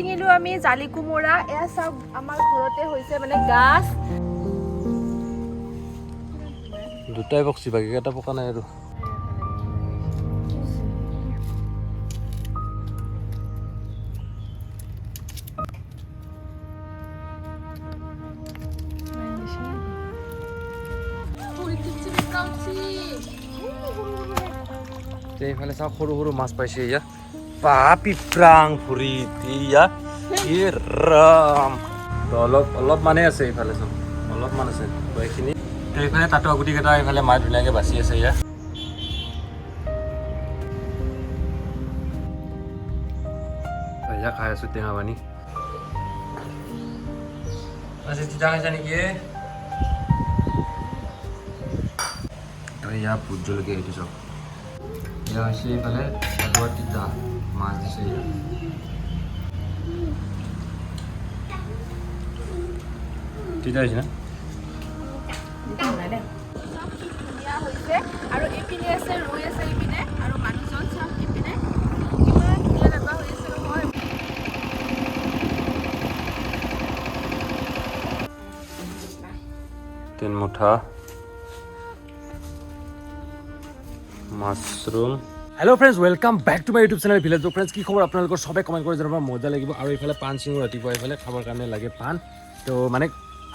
ছিঙিলো আমি জালি কোমোৰা এয়া চাওক আমাৰ ঘৰতে হৈছে মানে গাছ দুটাই পকছি বাকী এটা পকা নাই আৰু এইফালে চাওক সৰু সৰু মাছ পাইছে ইয়া পিপ্ৰাং ফুৰি ইয়া ৰাম অলপ অলপ মানে আছে এইফালে চব অলপমান আছে এইখিনি এইফালে তাতো গুটিকেইটা এইফালে মাছ ধুনীয়াকৈ বাচি আছে ইয়া ইয়া খাই আছো টেঙা পানী আজি তিতা খাইছা নেকি ইয়া ভোট জলকীয়া এইটো চব ইয়া হৈছে এইফালে আলুৱা তিতা মাছ দিছে ইয়া তিতা হৈছে না আৰু এইপিনে আছে ৰৈ আছে এইপিনে আৰু মানুহজন চাওক এইপিনে কিমান ধুনীয়া লগা হৈ আছে নহয় তিন মুঠা mushroom hello' friends welcome back to my YouTube channel village friends কি খবৰ আপোনালোকৰ সবে কমেণ্ট কৰি জনাব মজা লাগিব আৰু এইফালে পাণ চিঙো ৰাতিপুৱা এইফালে খাবৰ কাৰণে লাগে পাণ তো মানে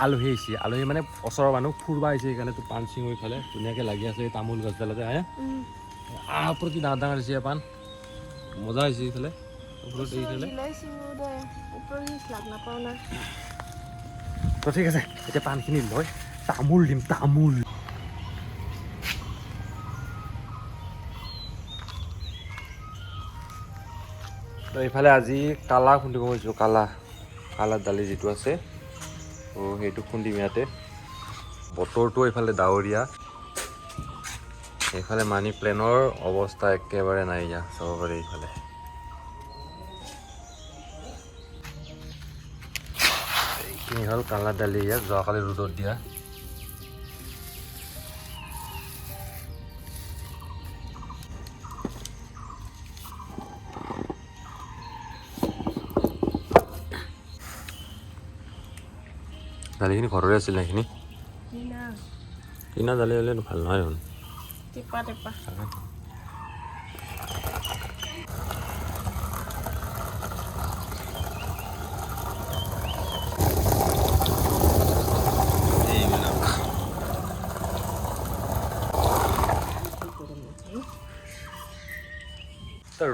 আলহী আহিছে আলহী মানে ওচৰৰ মানুহ ফুৰিব আহিছে সেইকাৰণে তো পাণ চিঙো এইফালে ধুনীয়াকৈ লাগি আছে এই তামোল গছডালতে আহে ওপৰত কি ডাঙৰ ডাঙৰ হৈছে পাণ মজা হৈছে এইফালে ওপৰত এইফালে তো ঠিক আছে এতিয়া পাণখিনি লৈ তামোল দিম তামোল তো এইফালে আজি কালা খুন্দিব গৈছোঁ কালা দালি যিটো আছে তো সেইটো খুন্দিম ইয়াতে বতৰটো এইফালে ডাৱৰীয়া এইফালে মানি প্লেনৰ অৱস্থা একেবাৰে নাই ইয়াত চাব পাৰি এইফালে এইখিনি হ'ল কালা দালি ইয়াত যোৱাকালি ৰ'দত দিয়া দালিখিনি ঘৰৰে আছিল সেইখিনি কিনা দালি হ'লে ভাল নহয় দেখোন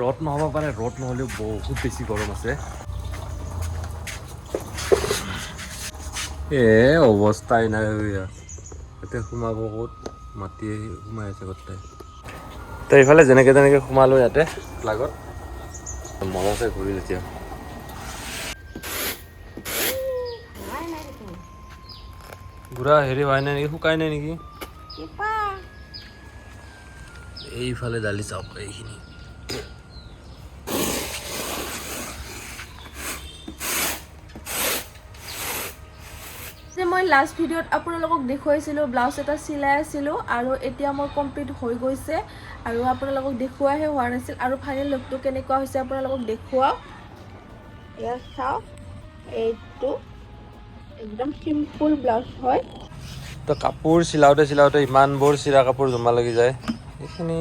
ৰ'দ নহ'ব পাৰে ৰ'দ নহ'লেও বহুত বেছি গৰম আছে অৱস্থাই নাই ইয়াতে সোমাব ক'ত মাটি সোমাই আছে গোটেই তো এইফালে যেনেকৈ তেনেকৈ সোমালোঁ ইয়াতে লাগত মজাছে ঘূৰিল এতিয়া বুঢ়া হেৰি হোৱাই নাই নেকি শুকাই নাই নেকি এইফালে দালি চাওক এইখিনি মই লাষ্ট ভিডিঅ'ত আপোনালোকক দেখুৱাইছিলোঁ ব্লাউজ এটা চিলাই আছিলোঁ আৰু এতিয়া মোৰ কমপ্লিট হৈ গৈছে আৰু আপোনালোকক দেখুৱাহে হোৱা নাছিল আৰু ফাইনেল লুকটো কেনেকুৱা হৈছে আপোনালোকক দেখুৱাওঁ এয়া চাওক এইটো একদম চিম্পুল ব্লাউজ হয় তো কাপোৰ চিলাওঁতে ইমানবোৰ চিৰা কাপোৰ জমা লাগি যায় এইখিনি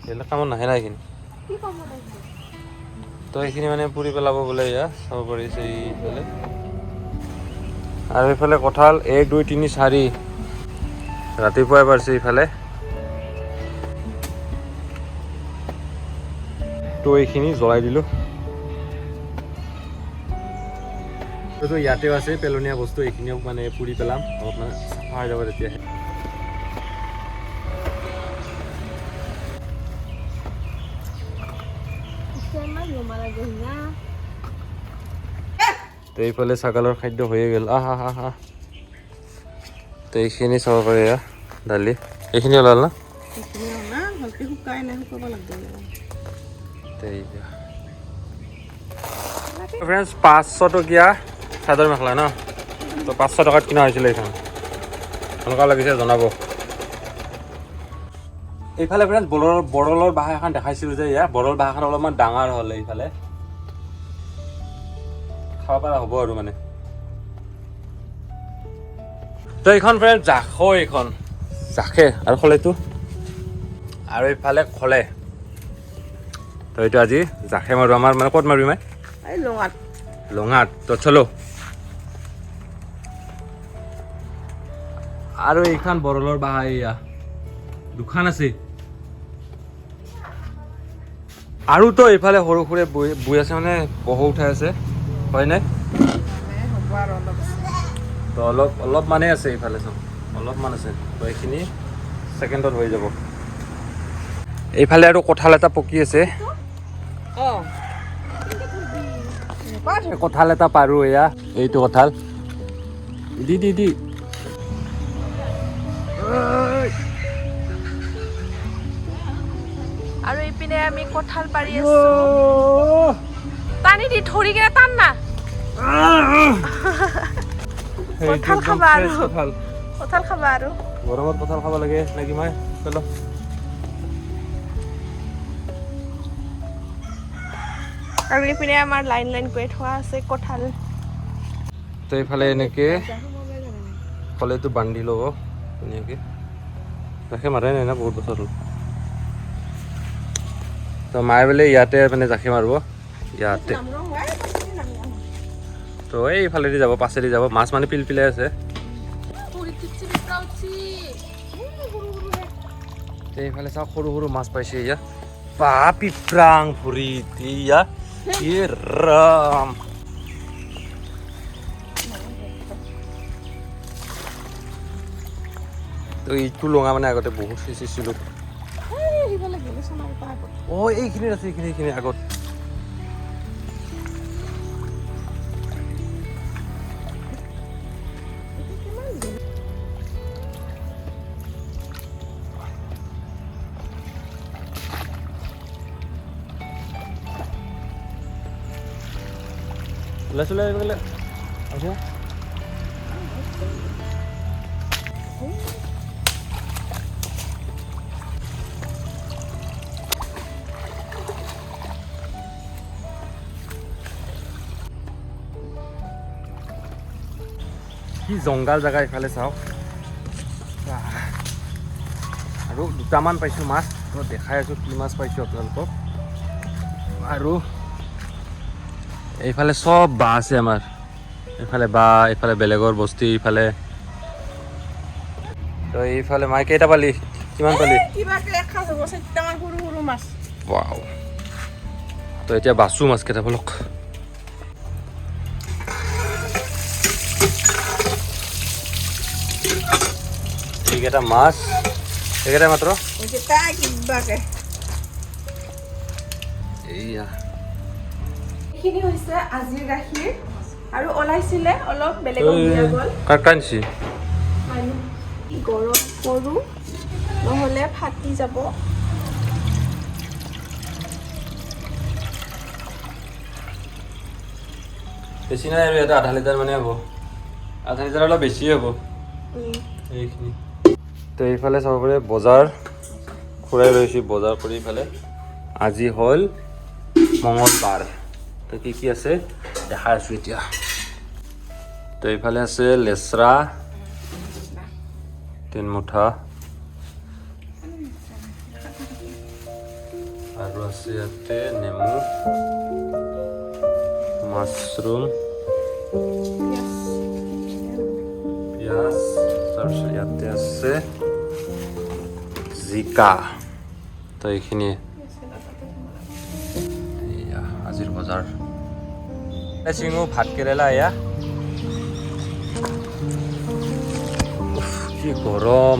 এইবিলাক কামত নাহে না এইখিনি কি কামত আহিছে তো এইখিনি মানে পুৰি পেলাব বোলে এয়া চাব পাৰিছে এইফালে আৰু এইফালে কঁঠাল 1 2 3 4 ৰাতিপুৱাই পাৰিছে এইফালে তো এইখিনি জ্বলাই দিলোঁ তো ইয়াতেও আছে পেলনীয়া বস্তু এইখিনিও মানে পুৰি পেলাম অলপমান চাফা হৈ যাব তেতিয়াহে তো এইফালে ছাগলৰ খাদ্য হৈয়ে গ'ল তো এইখিনি চাব পাৰি দালি এইখিনি ওলাল না ফ্ৰেণ্ডছ 500 টকীয়া চাদৰ মেখেলা ন তো 500 টকাত কিনা হৈছিলে এইখন কেনেকুৱা লাগিছে জনাব এইফালে ফ্ৰেণ্ডছ বৰলৰ বাঁহ এখন দেখাইছিলোঁ যে বৰল বাঁহখন অলপমান ডাঙৰ হ'ল এইফালে খাব পৰা হ'ব আৰু মানে তো এইখন ফ্ৰেণ্ড জাখো এইখন জাখে আৰু খলেটো আৰু এইফালে খলে তো এইটো আজি জাখে মাৰো আমাৰ মানে ক'ত মাৰিম এই লঙাত লঙাত তো চলো আৰু এইখন বৰলৰ বাহা এয়া দোকান আছে আৰু তো এইফালে সৰু সৰু বৈ আছে মানে বহু উঠাই আছে হয় নাই তো অলপ মানে আছে এইফালে চব অলপমান আছে তো এইখিনি ছেকেণ্ডত হৈ যাব এইফালে আৰু কঁঠাল এটা পকি আছে কঁঠাল এটা পাৰো এয়া এইটো কঁঠাল দি আৰু এইপিনে আমি কঁঠাল পাৰি আছো টানি দি ধৰি কিনে টান না কঁঠাল খাবা আৰু কঁঠাল খাবা আৰু গৰমত কঁঠাল খাব লাগে নেকি মই চলো আৰু এইপিনে আমাৰ লাইন লাইন কৰি থোৱা আছে কঁঠাল তো এইফালে এনেকে কলেটো বান্ধি ল'ব ধুনীয়াকৈ জাখে মাৰাই নাই না বহুত বছৰ হ'ল তো মায়ে বোলে ইয়াতে মানে জাখে মাৰিব ইয়াতে তো এইফালেদি যাব পাছেদি যাব মাছ মানে পিলপিলাই আছে এইফালে চাওক সৰু সৰু মাছ পাইছে ইয়া পা পিপ্ৰাং ভৰিত ইয়া ৰাম তো এইটো লঙা মানে আগতে বহুত সিঁচিছিলোঁ এইখিনিত আছে এইখিনি আগত চলে গেলে আচ্ছা কি জংগাল জেগা ইফালে চাওক আৰু দুটামান পাইছোঁ মাছ তো দেখাই আছোঁ কি মাছ পাইছোঁ আপোনালোকক আৰু এইফালে সব বাঁহ আছে আমাৰ এইফালে বাঁহ এইফালে বেলেগৰ বস্তি এইফালে তো এইফালে মাই কেইটা পালি কিমান পালি ৱাও তো এতিয়া বাচো মাছ কেইটা বলক এইকেইটা মাছ এইকেইটা মাত্ৰ এইয়া এইখিনি হৈছে আজিৰ গাখীৰ আৰু ওলাইছিলে অলপ বেলেগক দিয়া গ'ল কাক আনিছি গৰম কৰোঁ নহ'লে ফাটি যাব বেছি নাই আৰু ইয়াতে আধা লিটাৰ মানে হ'ব আধা লিটাৰ অলপ বেছিয়ে হ'ব এইখিনি তো এইফালে চাব পাৰে বজাৰ ঘূৰাই লৈছোঁ বজাৰ কৰি ইফালে আজি হ'ল মঙলবাৰ তো কি আছে দেখাই আছোঁ এতিয়া তো এইফালে আছে লেচৰা 3 মুঠা আৰু আছে ইয়াতে নেমু মাছৰুম পিঁয়াজ তাৰপিছত ইয়াতে আছে জিকা তো এইখিনিয়ে এয়া আজিৰ বজাৰ চিঙো ভাত কেৰেলা এয়া কি গৰম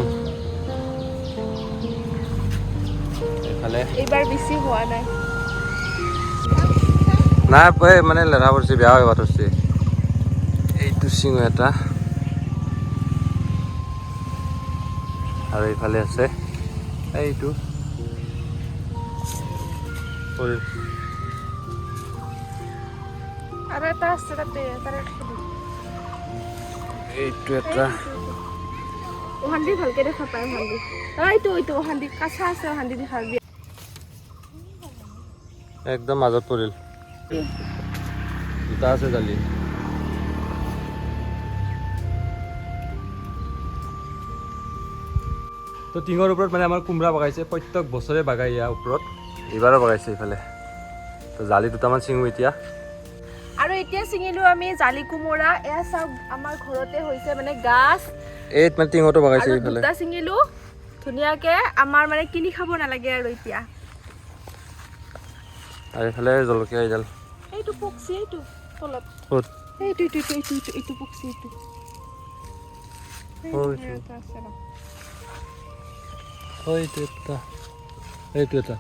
এইফালে এইবাৰ বেছি হোৱা নাই নাই মানে লেধা পৰিছে বেয়া হৈ ধৰিছে এইটো চিঙো এটা আৰু এইফালে আছে এইটো আৰু এটা আছে তাতে এইটো এটা ওহান্দি ভালকে দেখা পায় ওহান্দি এইটো ওহান্দি কাঁচা আছে ওহান্দি দেখাবি একদম মাজত পৰিল দুটা আছে জালি তো টিঙৰ ওপৰত মানে আমাৰ কোমৰা বগাইছে, প্ৰত্যেক বছৰে বাগাই ইয়াৰ ওপৰত, এইবাৰো বগাইছে এইফালে। তো জালি দুটামান ছিঙো এতিয়া। আৰু এতিয়া ছিঙিলো আমি জালি কোমোৰা, এয়া চাওক আমাৰ ঘৰতে হৈছে মানে গাছ। এই মানে টিঙতো বগাইছে আৰু এইফালে। দুটা ছিঙিলো ধুনীয়াকে, আমাৰ মানে কিনি খাব নালাগে আৰু এতিয়া। আৰু এইফালে জলকীয়া এডাল। এইটো পকছি, এইটো তলত। ক'ত? এইটো পকছি, এইটো। এইটো এটা।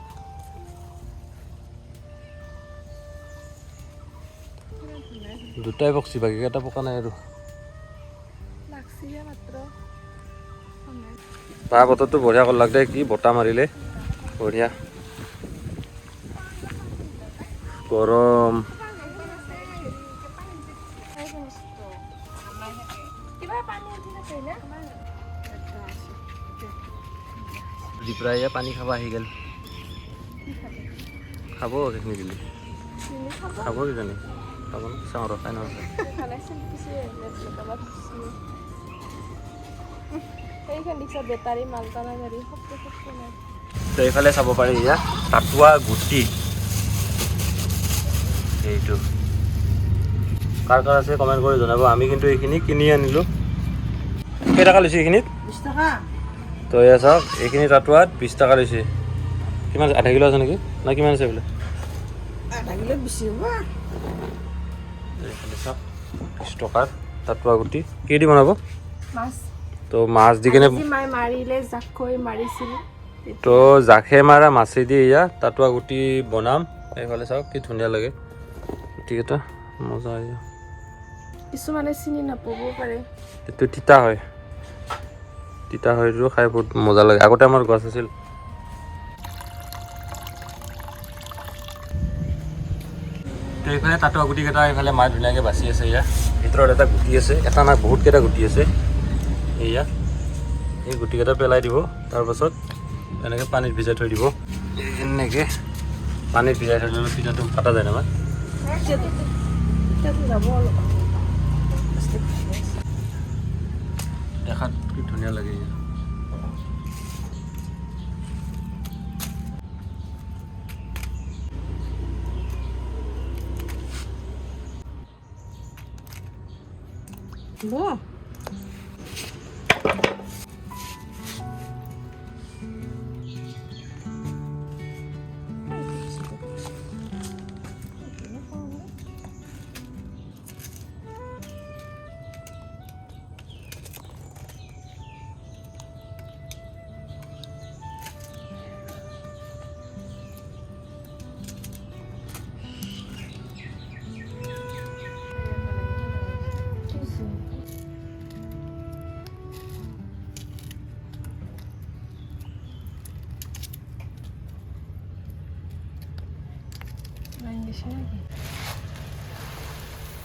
দুটাই পকছি, বাকী কেইটা পকা নাই আৰু। তাৰ বতৰটো বঢ়িয়া কৰলাক দে, কি বতাহ মাৰিলে বঢ়িয়া। গৰম। দীপৰাইয়া পানী খাব আহি গ'ল। খাব সেইখিনি দিলে, খাব কিজানি, খাব ন, চাওঁ ৰখাই নহয়। বেটাৰী মালটানা গাড়ী নাই। তো এইফালে চাব পাৰি এয়া টাটুৱা গুটি, এইটো কাৰ কাৰ আছে কমেণ্ট কৰি জনাব। আমি কিন্তু এইখিনি কিনি আনিলোঁ। কেইটকা লৈছে এইখিনিত? 20 টকা। তো এয়া চাওক, এইখিনি টাটুৱাত 20 টকা লৈছে। কিমান আধা কিলো আছে নেকি, না কিমান আছে বোলে? আধা কিলো বেছি হ'ব। এইফালে চাওক 20 টকাৰ টাটুৱা গুটি। কি দি বনাব? মাছ। তো মাছ দি কেনে, মায়ে মাৰিলে জাকৈ মাৰিছিল। তো জাখে মাৰা মাছেদি এয়া টাটুৱা গুটি বনাম। এইফালে চাওক কি ধুনীয়া লাগে গুটিকেইটা, মজা এয়া। কিছুমানে চিনি নাপাবও পাৰে। এইটো তিতা হয়, তিতা হয়টো খাই বহুত মজা লাগে। আগতে আমাৰ গছ আছিল। তো এইফালে টাটুৱা গুটিকেইটা এইফালে মায়ে ধুনীয়াকৈ বাচি আছে। এয়া ভিতৰত এটা গুটি আছে, এটা নাই বহুতকেইটা গুটি আছে। এয়া এই গুটিকেইটা পেলাই দিব, তাৰপাছত এনেকৈ পানীত ভিজাই থৈ দিব। এনেকৈ পানীত ভিজাই থৈ দিলে পিঠাটো কাটা যায় নহয়। দেখাত কি ধুনীয়া লাগে।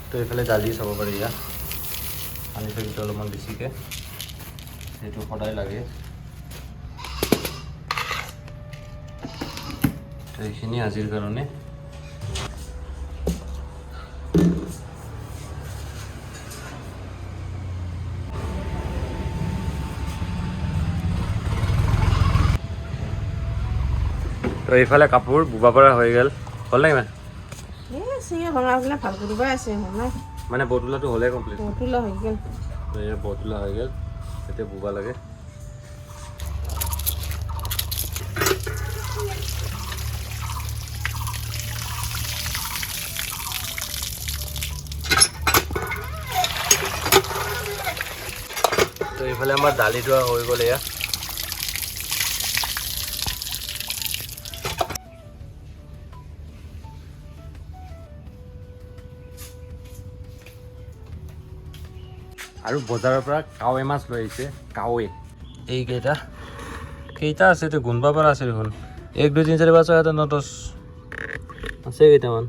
তো এইফালে দালি চাব পাৰি। এয়া পানী থৈ দিছোঁ অলপমান বেছিকৈ, সেইটো সদায় লাগে। তো এইখিনি আজিৰ কাৰণে। তো এইফালে কাপোৰ বুবা পৰা হৈ গ'ল, হ'ল নে কিমান? চিঙি ভঙাবিলাক ভাল কৰিবই আছে নাই, মানে বটুলাটো হ'লে কমপ্লিট। বতোলা হৈ গ'ল। তো এয়া বটুলা হৈ গ'ল, এতিয়া বুবা লাগে। তো এইফালে আমাৰ দালিটো হৈ গ'ল। এয়া আৰু বজাৰৰ পৰা কাৱৈ মাছ লৈ আহিছে। কাৱৈ এইকেইটা কেইটা আছে, এইটো গুণবা পৰা আছে দেখোন। 1 2 3 4 5 6 7 8 9 10 আছে কেইটামান।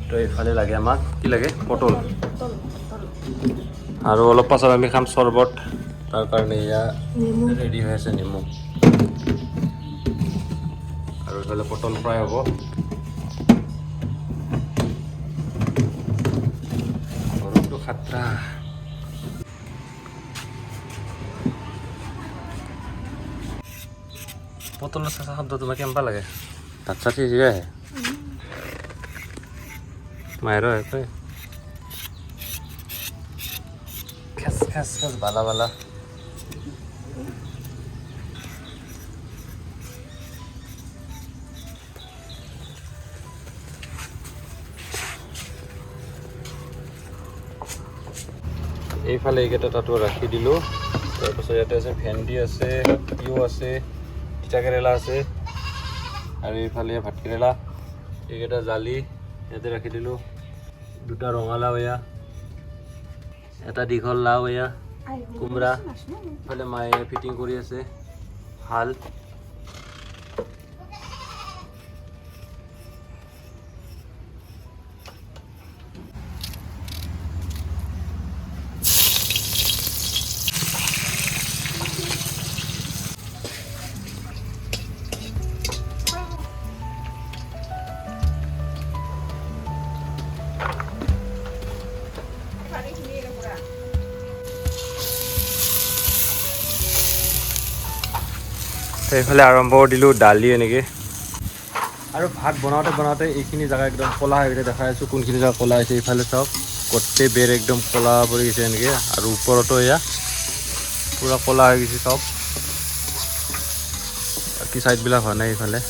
তো এইফালে লাগে আমাক, কি লাগে? পটল। আৰু অলপ পাছত আমি খাম চৰ্বত, তাৰ কাৰণে এয়া ৰেডি হৈ আছে নেমু। আৰু এইফালে পটল ফ্ৰাই হ'ব। খাতৰা পটলৰ চেঁচা শব্দ তোমাৰ কেনেকুৱা লাগে ভাত চাত সিজি আহে মায়েৰো আহে খেচ খেচ খেচ বালা বালা এইফালে এইকেইটা তাতো ৰাখি দিলোঁ তাৰপিছত ইয়াতে আছে ভেন্দি আছে তিয়ঁহ আছে তিতা কেৰেলা আছে আৰু এইফালে ভাতকেৰেলা এইকেইটা জালি ইয়াতে ৰাখি দিলোঁ দুটা ৰঙালাও এয়া এটা দীঘল লাও এয়া কোমৰা এইফালে মায়ে ফিটিং কৰি আছে হাল এইফালে আৰম্ভ দিলোঁ দালি এনেকৈ আৰু ভাত বনাওঁতে এইখিনি জেগা একদম ক'লা হৈ গৈছে দেখাই আছোঁ কোনখিনি জেগা ক'লা হৈছে এইফালে চাওক গোটেই বেৰ একদম ক'লা পৰি গৈছে এনেকৈ আৰু ওপৰতো এয়া পূৰা ক'লা হৈ গৈছে চব বাকী ছাইডবিলাক হোৱা নাই এইফালে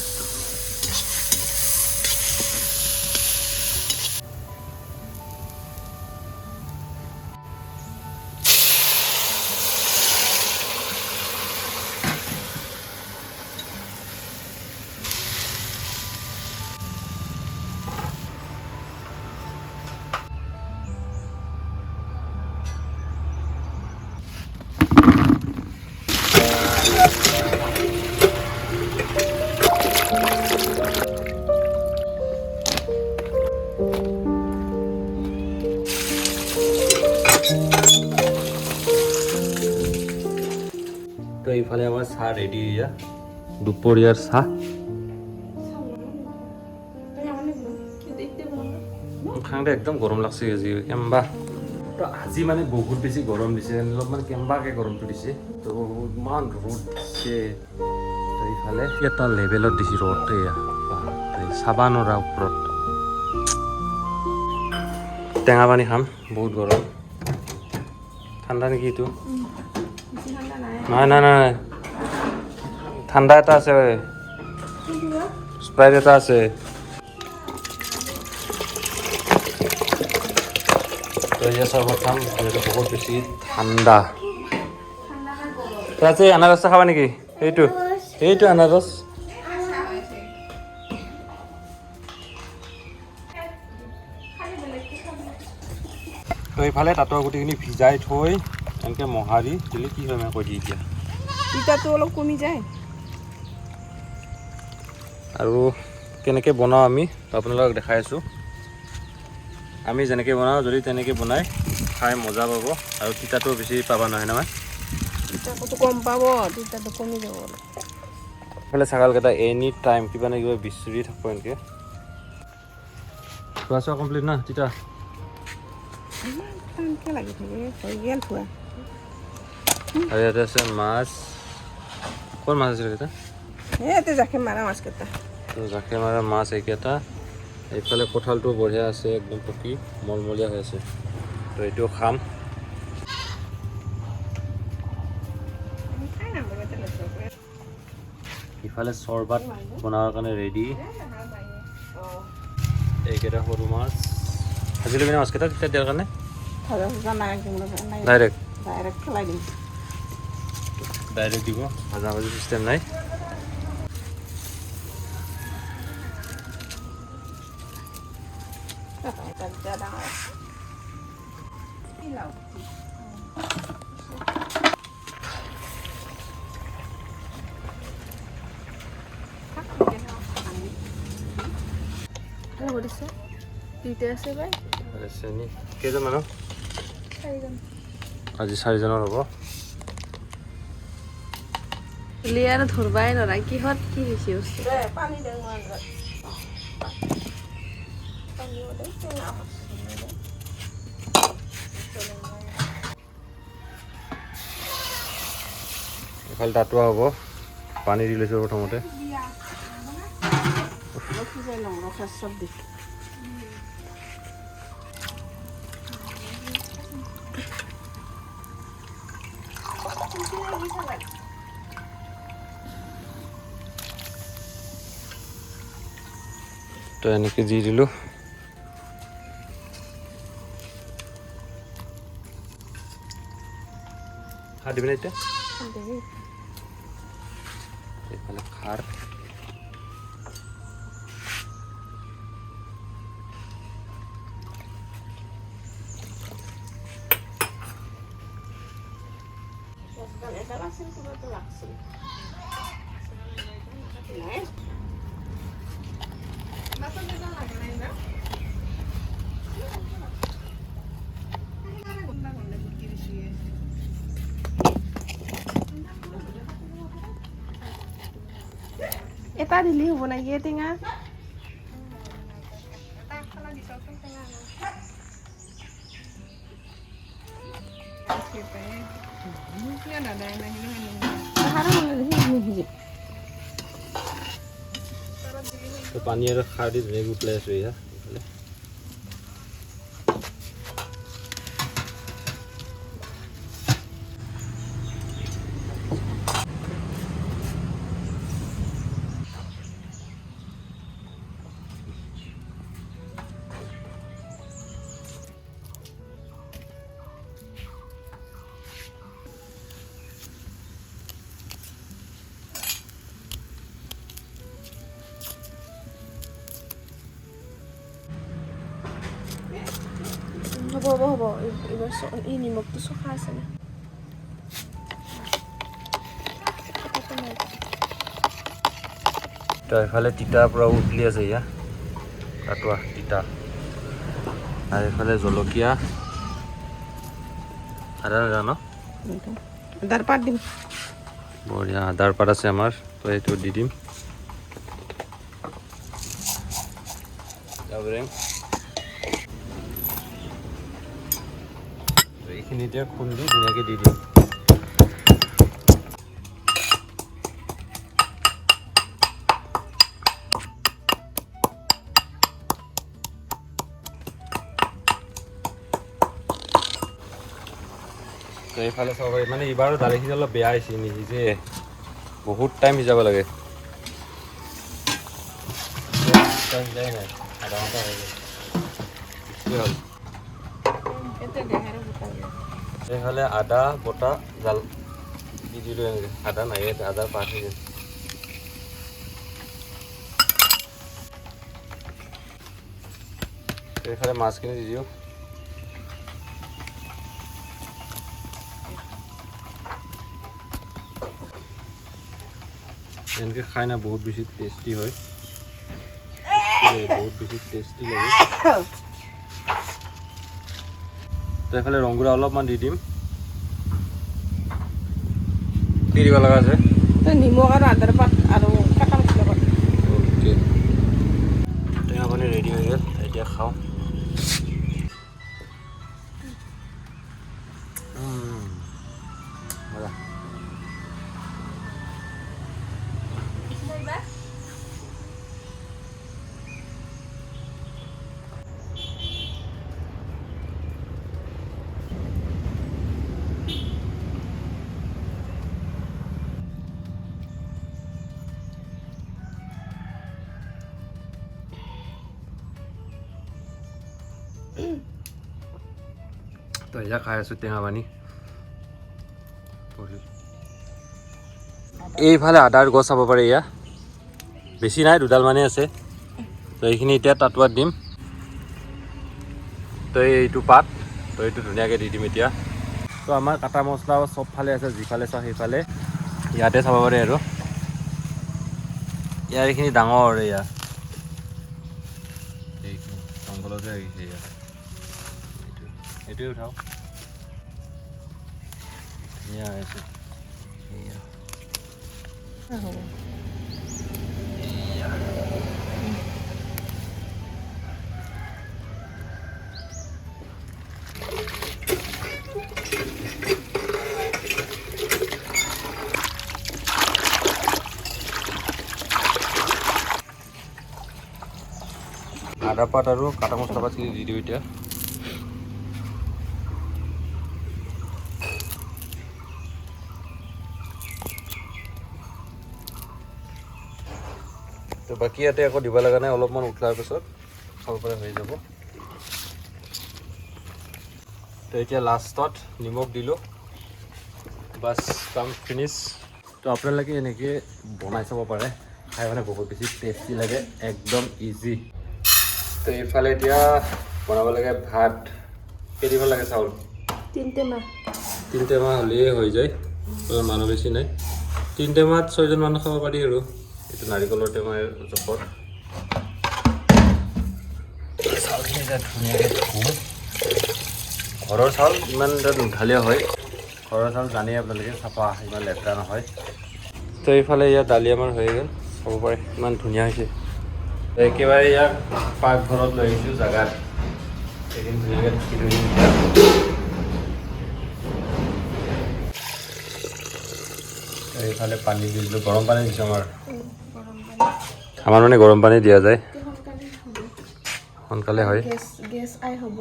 তো এইফালে আমাৰ চাহ ৰেডি হইয়া দুপৰিয়াৰ চাহ খাওঁতে একদম গৰম লাগছে আজি কেম্বা তো আজি মানে বহুত বেছি গৰম দিছে অলপ মানে কেম্বাকে গৰমটো দিছে তো ইমান ৰ'দ দিছে তো এইফালে এটা লেভেলত দিছে ৰ'দটো এয়া চাবা নোৱাৰা ওপৰত টেঙা পানী খাম বহুত গৰম ঠাণ্ডা নেকি এইটো নাই নাই নাই ঠাণ্ডা এটা আছে স্প্ৰাইট এটা আছে চৰবত খাম যিহেতু বহুত বেছি ঠাণ্ডা আছে আনাৰস খাবা নেকি এইটো এইটো আনাৰস তো এইফালে তাঁতৰ গুটিখিনি ভিজাই থৈ এনেকৈ মোহাৰি দিলে কি হয় মই কৈ দি এতিয়া তিতাটো অলপ কমি যায় আৰু কেনেকৈ বনাওঁ আমি আপোনালোকক দেখাই আছোঁ আমি যেনেকৈ বনাওঁ যদি তেনেকৈ বনাই খাই মজা পাব আৰু তিতাটো বেছি পাবা নহয় নহয় তিতাটো কম পাব তিতাটো কমি যাব এইফালে ছাগলকেইটা এনি টাইম কিবা না কিবা বিচৰি থাকিব এনেকৈ খোৱা চোৱা কমপ্লিট না তিতা লাগি থাকে হৈ গ'ল খোৱা আৰু ইয়াতে আছে মাছ ক'ৰ মাছ আছিলে কেইটা ইয়াতে জাকে মাৰা মাছকেইটা তো জাকে মাৰা মাছ এইকেইটা এইফালে কঁঠালটো বঢ়িয়া আছে একদম পকি মলমলীয়া হৈ আছে তো এইটো খাম ইফালে চৰবত বনোৱাৰ কাৰণে ৰেডি এইকেইটা সৰু মাছ ভাজি ল'বি না মাছকেইটা তেতিয়া দিয়াৰ কাৰণে ডাইৰেক্ট পেলাই দিম ডাইৰেক্ট দিব ভাজা ভাজি চিষ্টেম নাই কেইজন মানুহ আজি 4জনৰ হ'ব লিয়াৰ ধৰবাই নৰা কিহত কি বেছি বস্তু পানী এইফালে তাতোৱা হ'ব পানী দি লৈছোঁ প্ৰথমতে সিজাই লওঁ ৰখা চব দি তো এনেকৈ দি দিলোঁ খাৰ দিবিনে এতিয়া এইফালে খাৰ এটা দিলি হ'ব নেকি টেঙা তো পানী আৰু খাৰ দি ধুনীয়াকৈ উতলাই আছোঁ এয়া এইফালে হ'ব এইবাৰ এই নিমখটো চফা আছে না তো এইফালে তিতাৰ পৰা উতলি আছে এয়া কাটোৱা তিতা আৰু এইফালে জলকীয়া আদা ন আদাৰ পাত দিম বঢ়িয়া আদাৰ পাত আছে আমাৰ তো এইটো দি দিম এইখিনি এতিয়া খুন্দি ধুনীয়াকৈ দি দিম তো এইফালে চাব পাৰি মানে এইবাৰো দালিখিনি অলপ বেয়া হৈছে নিসিজে বহুত টাইম সিজাব লাগে সিজাই নাই আধা ঘণ্টা হৈ গ'ল কি হ'ল এইফালে আদা বটা জাল দি দিলোঁ এনেকৈ আদা নাই আদাৰ পাত হৈ গ'ল এইফালে মাছখিনি দি দিওঁ এনেকৈ খাই না বহুত বেছি টেষ্টি হয় বহুত বেছি টেষ্টি লাগে তো এইফালে ৰংগুৰা অলপমান দি দিম কি দিব লগা আছে নিমখ আৰু আদাৰ পাত আৰু কাটা মছলা পাত অ'কে টেঙা পানী ৰেডি হৈ গ'ল এতিয়া খাওঁ মজা তো এয়া খাই আছোঁ টেঙা পানী এইফালে আদাৰ গছ চাব পাৰে এয়া বেছি নাই দুডাল মানে আছে তো এইখিনি এতিয়া তাতোৱাত দিম তো এইটো পাত তো এইটো ধুনীয়াকৈ দি দিম এতিয়া তো আমাৰ কাটা মছলা চবফালে আছে যিফালে চাওঁ সেইফালে ইয়াতে চাব পাৰে আৰু ইয়াৰ এইখিনি ডাঙৰ এয়া এইখিনি জংঘলতে আহিছে ইয়াত এইটোৱে উঠাওঁ ধুনীয়া হৈছে আদা পাত আৰু কাটা মছলা পাতখিনি দি দিওঁ এতিয়া। তো বাকী ইয়াতে আকৌ দিব লগা নাই, অলপমান উঠলাৰ পিছত খাব পৰা হৈ যাব। তো এতিয়া লাষ্টত নিমখ দিলোঁ, বাছ কাম ফিনিছ। তো আপোনালোকে এনেকৈ বনাই চাব পাৰে, খাই মানে বহুত বেছি টেষ্টি লাগে, একদম ইজি। তো এইফালে এতিয়া বনাব লাগে ভাত। কেইদিনমান লাগে চাউল? 3 টেমা হ'লেই হৈ যায়, মানুহ বেছি নাই। 3 টেমাত 6জন মানুহ খাব পাৰি আৰু। এইটো নাৰিকলৰ টেমাৰ জোখত। চাউলখিনি এতিয়া ধুনীয়াকৈ ধুওঁ। ঘৰৰ চাউল ইমান এটা নুধালীয়া হয়, ঘৰৰ চাউল জানেই আপোনালোকে চাফা, ইমান লেতেৰা নহয়। তো এইফালে ইয়াত দালি আমাৰ হৈ গ'ল, চাব পাৰে ইমান ধুনীয়া হৈছে। তো একেবাৰে ইয়াক পাকঘৰত লৈ আহিছোঁ জেগাত, এদিন ধুনীয়াকৈ ঢাকি থৈ দিম এতিয়া। এইফালে পানী দি দিলোঁ, গৰম পানী দিছোঁ আমাৰ মানে গৰম পানী দিয়া যায়, সোনকালে হয়। গেছ আই হ'ব।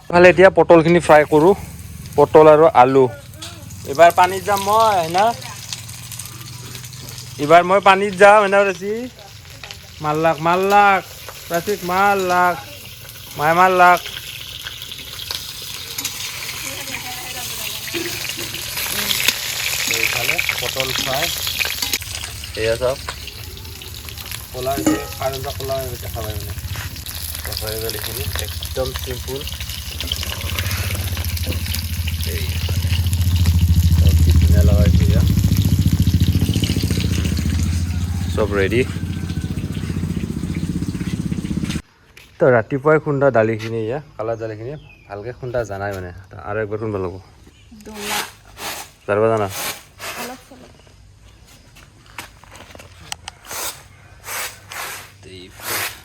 ইফালে এতিয়া পটলখিনি ফ্ৰাই কৰোঁ, পটল আৰু আলু। এইবাৰ পানীত যাম মই না, এইবাৰ মই পানীত যাম না ৰাচি। মাল্লাক ৰাচিক মাল্লাক মায়ে মাল্লাক। এইফালে পটল ফ্ৰাই, এয়া চাওক ক'লা হৈছে, কাৰেণ্টৰ ক'লা দেখা পায় মানে। হৈ গ'ল এইখিনি, একদম চিম্পুল। কি ধুনীয়া লগাইছোঁ এতিয়া, চব ৰেডি। তো ৰাতিপুৱাই খুন্দা দালিখিনি, এয়া কালা দালিখিনি ভালকৈ খুন্দা জানাই মানে, আৰু একবাৰ খুন্দা ল'ব জানিব জানা।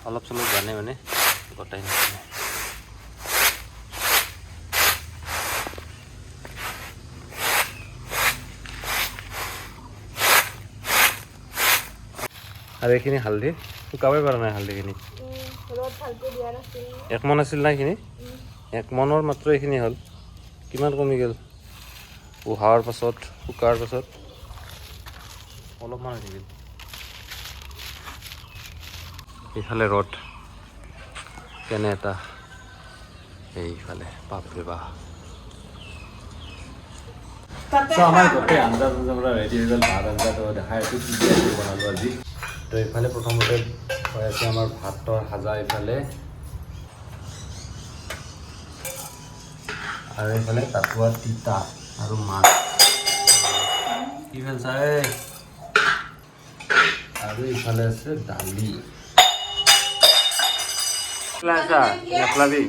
অলপ চলপ জানে মানে, গোটাই নাজানে। আৰু এইখিনি হালধি শুকাবই পৰা নাই, হালধিখিনি একমন আছিল না এইখিনি, একমনৰ মাত্ৰ এইখিনি হ'ল, কিমান কমি গ'ল উহাৱাৰ পাছত, শুকাৰ পাছত অলপমান হৈ থাকিল। এইফালে ৰ'দ কেনে এটা, এইফালে বাপৰে বাপ। আমাৰ গোটেই আঞ্জা পৰা ৰেডি হৈ গ'ল, ভাত আঞ্জাটো দেখাই আছোঁ কি কি বনালোঁ আজি। তো এইফালে প্ৰথমতে হৈ আছে আমাৰ ভাতৰ সাজা এইফালে, আৰু এইফালে কাটোৱা তিতা আৰু মাছ। কি ভাল চাই, আৰু এইফালে আছে দালি। একলাবি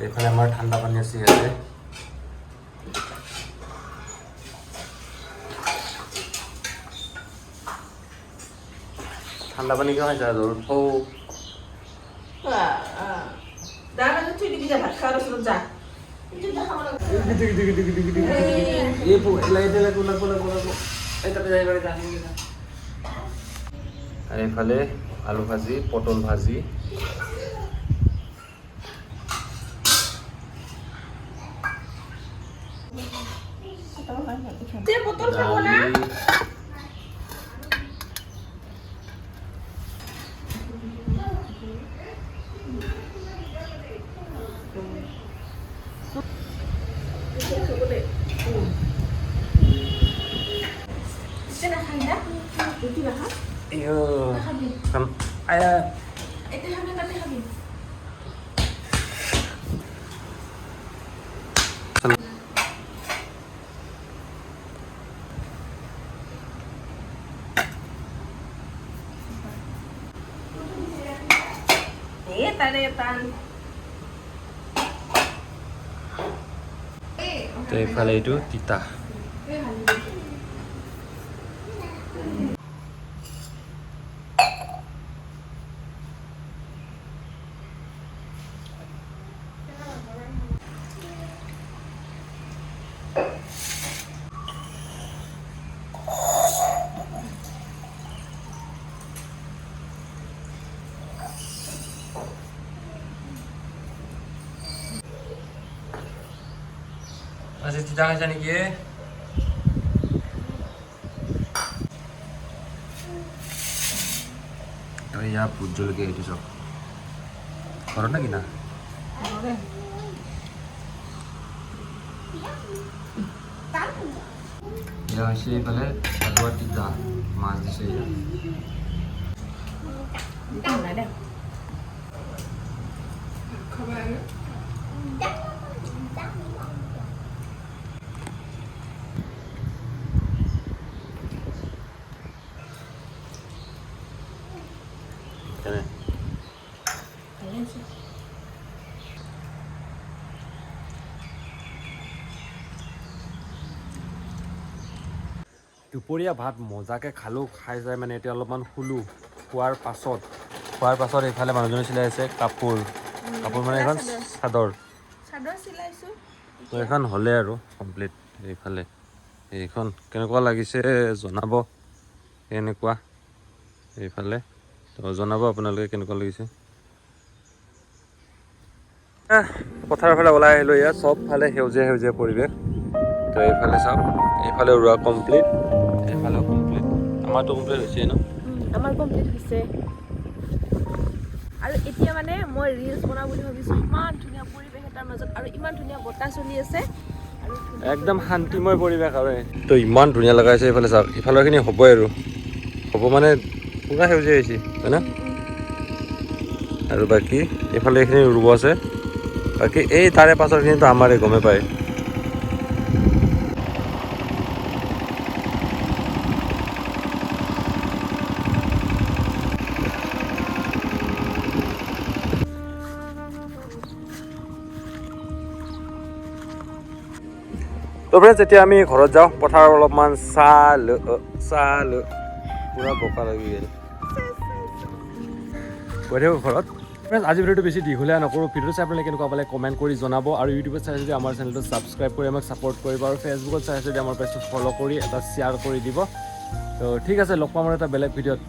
এইফালে আমাৰ ঠাণ্ডা পানী আছে ইয়াতে। ঠাণ্ডা পানী কিয় খাইছা? জৰুৰ থৌ আৰু এইফালে আলু ভাজি, পটল ভাজি, দালি, তো এইফালে এইটো তিতা। আজি তিতা খাইছা নেকি এয়া ভোট জলকীয়া এইটো চব ঘৰত নে কিনা এয়া হৈছে এইফালে আলুৱা তিতা মাছ দিছে এয়া দুপৰীয়া ভাত মজাকৈ খালোঁ খাই যাই মানে এতিয়া অলপমান শুলোঁ খোৱাৰ পাছত এইফালে মানুহজনে চিলাই আছে কাপোৰ মানে এখন চাদৰ চিলাইছোঁ তো এখন হ'লে আৰু কমপ্লিট এইফালে এইখন কেনেকুৱা লাগিছে জনাব কেনেকুৱা এইফালে তো জনাব আপোনালোকে কেনেকুৱা লাগিছে পথাৰৰ ফালে ওলাই আহিলোঁ ইয়াত চবফালে সেউজীয়া পৰিৱেশ তো এইফালে চাওক এইফালে ৰোৱা কমপ্লিট এইফালেও কমপ্লিট আমাৰতো কমপ্লিট হৈছে ন আমাৰ কমপ্লিট হৈছে আৰু এতিয়া মানে মই ৰিলছ বনাওঁ বুলি ভাবিছোঁ ইমান ধুনীয়া পৰিৱেশ এটাৰ মাজত আৰু ইমান ধুনীয়া বতাহ চলি আছে আৰু একদম শান্তিময় পৰিৱেশ আৰু তো ইমান ধুনীয়া লগাইছে এইফালে চাওক ইফালৰখিনি হ'বই আৰু হ'ব মানে পূৰা সেউজীয়া হৈছে হয় না আৰু বাকী এইফালে এইখিনি ৰুব আছে বাকী এই তাৰে পাছৰখিনিতো আমাৰে গমে পায় তো ফ্ৰেণ্ডছ এতিয়া আমি ঘৰত যাওঁ পথাৰত অলপমান চাহ পূৰা বোকা লাগি গ'ল গৈ থাকোঁ ঘৰত ফ্ৰেণ্ডছ আজি ভিডিঅ'টো বেছি দীঘলীয়া নকৰোঁ ভিডিঅ'টো চাই আপোনালোকে কেনেকুৱা পালে কমেণ্ট কৰি জনাব আৰু ইউটিউবত চাই যদি আমাৰ চেনেলটো ছাবস্ক্ৰাইব কৰি আমাক ছাপৰ্ট কৰিব আৰু ফেচবুকত চাই যদি আমাৰ পেজটো ফ'ল' কৰি এটা শ্বেয়াৰ কৰি দিব তো ঠিক আছে লগ পাম আৰু এটা বেলেগ ভিডিঅ'ত